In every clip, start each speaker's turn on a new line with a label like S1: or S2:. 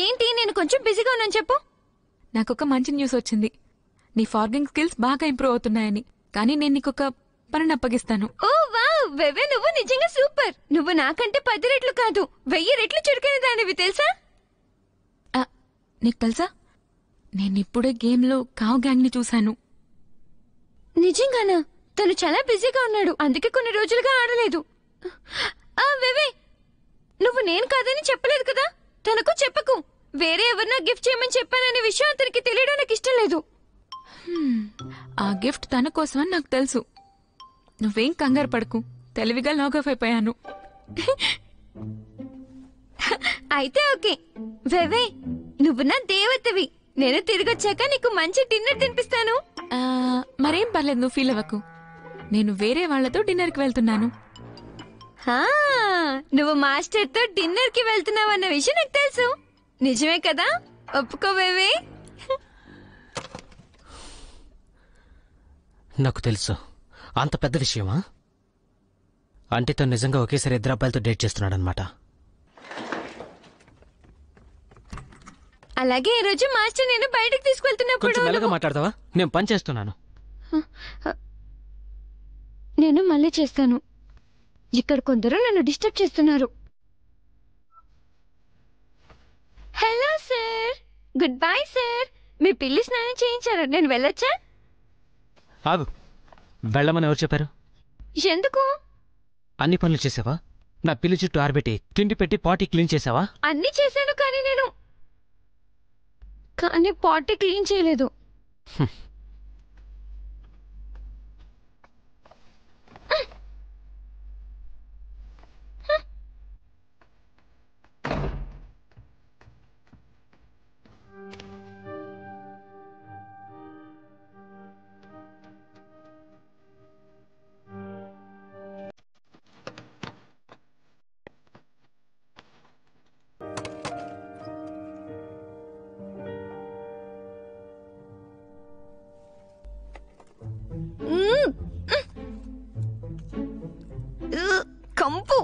S1: ఏంటి, నేను కొంచెం బిజీగా ఉన్నాను చెప్పు.
S2: నాకొక మంచి న్యూస్ వచ్చింది. నీ ఫార్గింగ్ స్కిల్స్ బాగా ఇంప్రూవ్ అవుతున్నాయని. కానీ నేను నీకొక పనిని అప్పగిస్తాను.
S1: ఓ వావ్, వెవే నువ్వు నిజంగా సూపర్. నువ్వు నాకంటే 10 రెట్లు కాదు 1000 రెట్లు చురుకైన దానివి తెలుసా?
S2: నీకు తెలుసా, నేనిప్పుడే గేమ్లో కావ్ గ్యాంగ్ ని చూశాను.
S1: నిజంగానా? తను చాలా బిజీగా ఉన్నాడు, అందుకే కొన్ని రోజులుగా ఆడలేదు. వెవే, నువ్వు నేను కాదని చెప్పలేదు కదా. తనకు చెప్పకు. వేరే ఎవరినో గిఫ్ట్ చేయమని చెప్పాననే విషయం అతనికి తెలియడం నాకు ఇష్టం లేదు.
S2: ఆ గిఫ్ట్ తన కోసమని నాకు తెలుసు. నువ్వేం కంగారు పడకు. తెలివిగా లాగఫ్ అయిపోయాను.
S1: అయితే ఓకే. వెవే, నువ్వు నా దేవతవి. నేను తిరిగొచ్చాక నీకు మంచి డిన్నర్ తినిపిస్తాను.
S2: మరేం పర్లేదు, నువ్వు ఫీల్ అవ్వకు. నేను వేరే వాళ్లతో డిన్నర్ కి వెళ్తున్నాను.
S1: నువ్వు మాస్టర్ తో డిన్నర్ కి వెళ్తున్నావు అన్న విషయం నాకు తెలుసు. నిజమే కదా? ఒప్పుకోవేవే.
S3: నాకు తెలుసు. అంత పెద్ద విషయమా? అంటే తను నిజంగా ఒకేసారి 2 అబ్బాయిలతో డేట్ చేస్తున్నాడనమాట.
S1: అలాగే ఈ రోజు మాస్టర్ నేను బయటకు తీసుకెళ్తున్నప్పుడు
S3: కొంచెం మెల్లగా మాట్లాడతావా? నేను పని చేస్తున్నాను.
S1: నేను మళ్ళీ చేస్తాను. ఇక్కడ కొందరు నన్ను డిస్టర్బ్ చేస్తున్నారు. Hello sir, good bye sir. మీ పిల్లి స్నానం చేయించారు, నేను వెళ్ళొచ్చా?
S3: ఆగు, వెళ్ళమని ఎవరు చెప్పారు?
S1: ఎందుకు?
S3: అన్ని పనులు చేసావా? నా పిల్లి చుట్టూ ఆరబెట్టి తిండి పెట్టి పార్టీ క్లీన్ చేసావా?
S1: అన్ని చేశాను, కానీ పార్టీ క్లీన్ చేయలేదు. కంపు.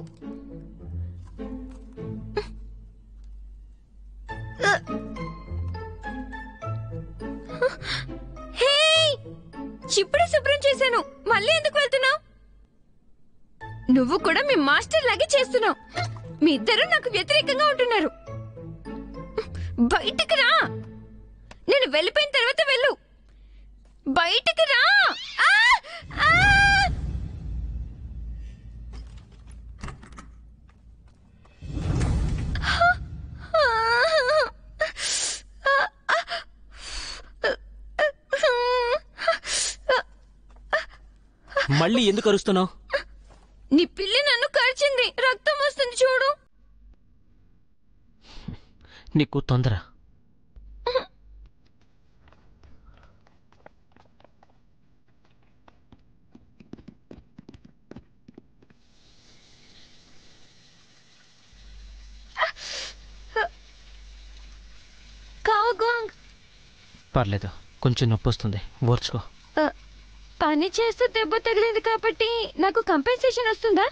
S1: ఇప్పుడే శుభ్రం చేశాను, మళ్ళీ ఎందుకు వెళ్తున్నావు? నువ్వు కూడా మీ మాస్టర్ లాగే చేస్తున్నావు. మీ ఇద్దరు నాకు వ్యతిరేకంగా ఉంటున్నారు. బయటికి రా. నేను వెళ్ళిపోయిన తర్వాత వెళ్ళు. బయటికి రా.
S3: మళ్ళీ ఎందుకు అరుస్తున్నావు?
S1: నీ పిల్లి నన్ను కరిచింది, రక్తం వస్తుంది చూడు.
S3: నీకు తొందర. పర్లేదు, కొంచెం నొప్పి వస్తుంది, ఓర్చుకో.
S1: పని చేస్తూ దెబ్బ తగిలింది కాబట్టి నాకు కంపెన్సేషన్ వస్తుందా?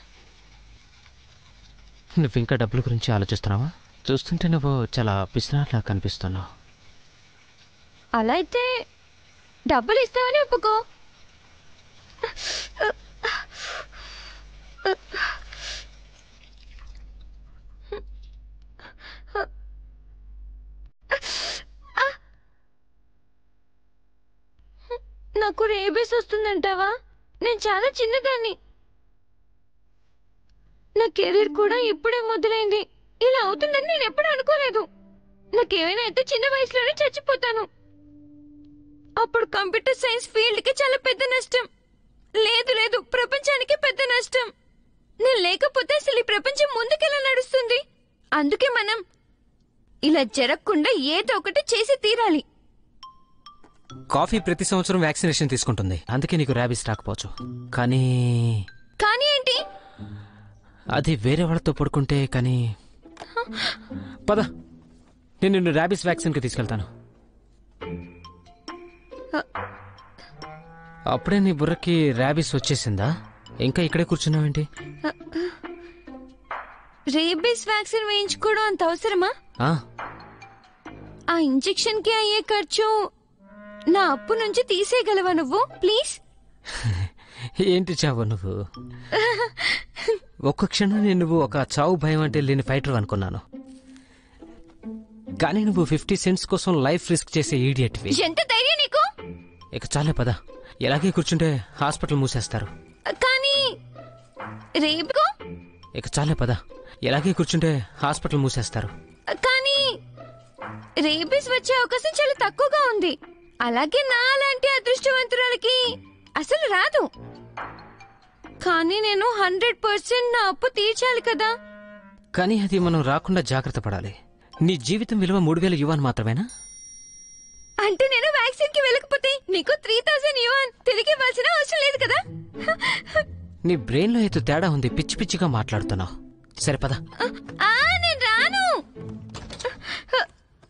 S3: నువ్వు ఇంకా డబ్బుల గురించి ఆలోచిస్తున్నావా? చూస్తుంటే నువ్వు చాలా పిసినాట్లా కనిపిస్తున్నావు.
S1: అలా అయితే డబ్బులు ఇస్తావని ఒప్పుకో. నాకు రేబీస్ వస్తుందంటావా? నేను చాలా చిన్నదాన్ని. నా కెరీర్ కూడా ఇప్పుడే మొదలైంది. ఇలా అవుతుందని నేను ఎప్పుడు అనుకోలేదు. నాకేమైనా అయితే చిన్న వయసులోనే చచ్చిపోతాను. అప్పుడు కంప్యూటర్ సైన్స్ ఫీల్డ్ కి చాలా పెద్ద నష్టం. లేదు, ప్రపంచానికి పెద్ద నష్టం. నేను లేకపోతే అసలు ఈ ప్రపంచం ముందుకెలా నడుస్తుంది? అందుకే మనం ఇలా జరగకుండా ఏదో ఒకటి చేసి తీరాలి.
S3: కాఫీ ప్రతి సంవత్సరం వ్యాక్సినేషన్ తీసుకుంటుంది, అందుకే నీకు ర్యాబీస్ రాకపోవచ్చు. కానీ
S1: ఏంటి?
S3: అది వేరే వాళ్ళతో పడుకుంటే. కానీ పద, నేను నిన్ను ర్యాబీస్ వ్యాక్సిన్కి తీసుకెళ్తాను. అప్పుడే నీ బుర్రకి ర్యాబీస్ వచ్చేసిందా? ఇంకా ఇక్కడే కూర్చున్నావేంటి?
S1: రేబీస్ వ్యాక్సిన్ వేయించుకోవడం అంత అవసరమా? ఆ ఇంజెక్షన్ కి అయ్యే ఖర్చు నా అప్పు నుంచి తీసేయగలవా నువ్వు ప్లీజ్?
S3: ఏంటి చావు నువ్వు? ఒక్క క్షణం నువ్వు ఒక చావు భయం అంటే లేని ఫైటర్ అనుకున్నాను, కానీ నువ్వు 50 సెంట్స్ కోసం లైఫ్ రిస్క్ చేసే ఈడియట్వి.
S1: ఎంత ధైర్యం నీకు?
S3: ఇక చాలే పద, ఎలాగే కూర్చుంటే హాస్పిటల్ మూసేస్తారు.
S1: కానీ రేపు
S3: ఇక చాలే పద, ఎలాగే కూర్చుంటే హాస్పిటల్ మూసేస్తారు.
S1: కానీ రేబీస్ వచ్చే అవకాశం చాలా తక్కువగా ఉంది. అలాగే నా అలాంటి అదృష్టవంతురాలకి అసలు రాదు. కానీ నేను 100% నా అప్పు తీర్చాలి కదా.
S3: కానీ అది మనం రాకుండా జాగ్రత్త పడాలి. నీ జీవితం విలువ 3000 యువాన్ మాత్రమేనా?
S1: అంటే నేను వ్యాక్సిన్ కి వెళ్ళకపోతే నీకు 3000 యువాన్ తిరిగి ఇవ్వాల్సిన అవసరం లేదు కదా.
S3: నీ బ్రెయిన్ లో ఏదో తేడా ఉంది, పిచ్చి పిచ్చిగా మాట్లాడుతున్నావు. సరే పద.
S1: నేను రాను.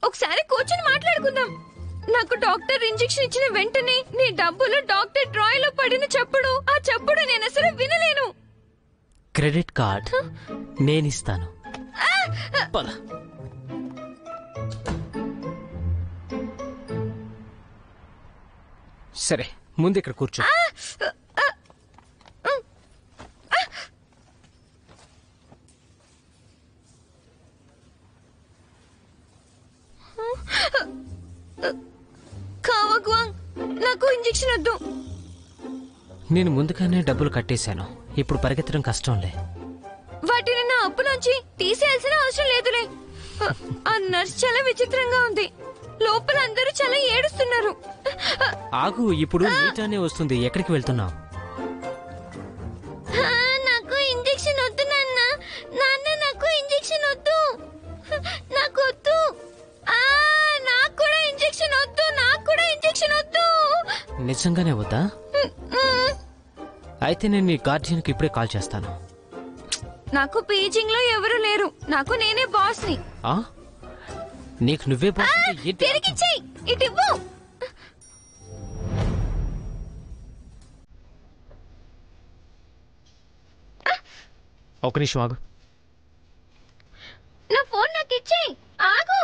S1: ఒకసారి కూర్చొని మాట్లాడుకుందాం. నాకు డాక్టర్ ఇంజెక్షన్ ఇచ్చిన వెంటనే నీ డబ్బులు డాక్టర్ డ్రాయ్ లో పడిన చప్పుడు, ఆ చప్పుడు నేను అసలు వినలేను.
S3: Credit card నేనిస్తాను. పద. సరే ముందు ఇక్కడ కూర్చో.
S1: కావగ్వాంగ్, నాకు ఇంజెక్షన్ వద్దు.
S3: నేను ముందుగానే డబ్బులు కట్టేశాను, ఇప్పుడు పరిగెత్తడం కష్టంలే.
S1: వాటిని నా అప్పులోంచి తీసేయాల్సిన అవసరం లేదులే. ఆ నర్స్ చాలా విచిత్రంగా ఉంది. లోపల అందరూ చాలా ఏడుస్తున్నారు.
S3: ఆగు, ఇప్పుడు నీటానే వస్తుంది. ఎక్కడికి వెళ్తున్నావు?
S1: నాకు ఇంజెక్షన్ వద్దు నాన్న. నాన్న నాకు ఇంజెక్షన్ వద్దు. నాకు వద్దు. నాకు కూడా ఇంజెక్షన్ వద్దు. నాకు కూడా ఇంజెక్షన్ వద్దు.
S3: నిజంగానే వద్దా? అయితే నేను నీ గార్జియన్ కి ఇప్పుడే కాల్ చేస్తాను.
S1: నాకు బీజింగ్ లో ఎవరు లేరు. నాకు నేనే బాస్ ని.
S3: నీకు నువ్వే బాస్ అంటే ఏంటి?
S1: తిరిగిచ్చేయ్, ఇటు ఇవ్వు.
S3: ఒక నిమిషం ఆగు.
S1: నా ఫోన్ నాకు ఇచ్చేయ్. ఆగు.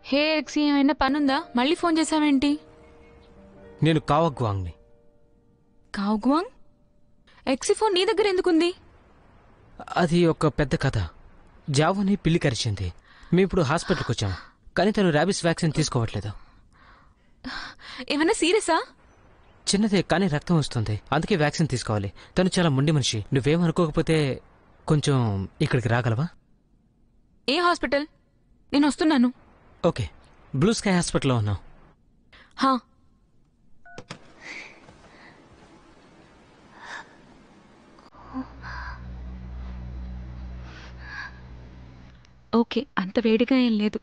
S2: హే ఎక్సీ, ఏమైనా పనుందా? మళ్ళీ ఫోన్ చేసావేంటి?
S3: నేను కావగ్వాంగ్ని.
S2: కావ్గ్వాంగ్? ఎక్సీ ఫోన్ నీ దగ్గర ఎందుకుంది?
S3: అది ఒక పెద్ద కథ. జావుని పిల్లి కరిచింది. మేము ఇప్పుడు హాస్పిటల్కి వచ్చాం, కానీ తను ర్యాబిస్ వ్యాక్సిన్ తీసుకోవట్లేదు.
S2: ఏమన్నా సీరియసా?
S3: చిన్నదే, కానీ రక్తం వస్తుంది, అందుకే వ్యాక్సిన్ తీసుకోవాలి. తను చాలా మొండి మనిషి. నువ్వేమనుకోకపోతే కొంచెం ఇక్కడికి రాగలవా?
S2: ఏ హాస్పిటల్? నేను వస్తున్నాను.
S3: ఓకే, బ్లూ స్కై హాస్పిటల్లో ఉన్నాం.
S2: హా. ఓకే, అంత వేడిగా ఏం లేదు.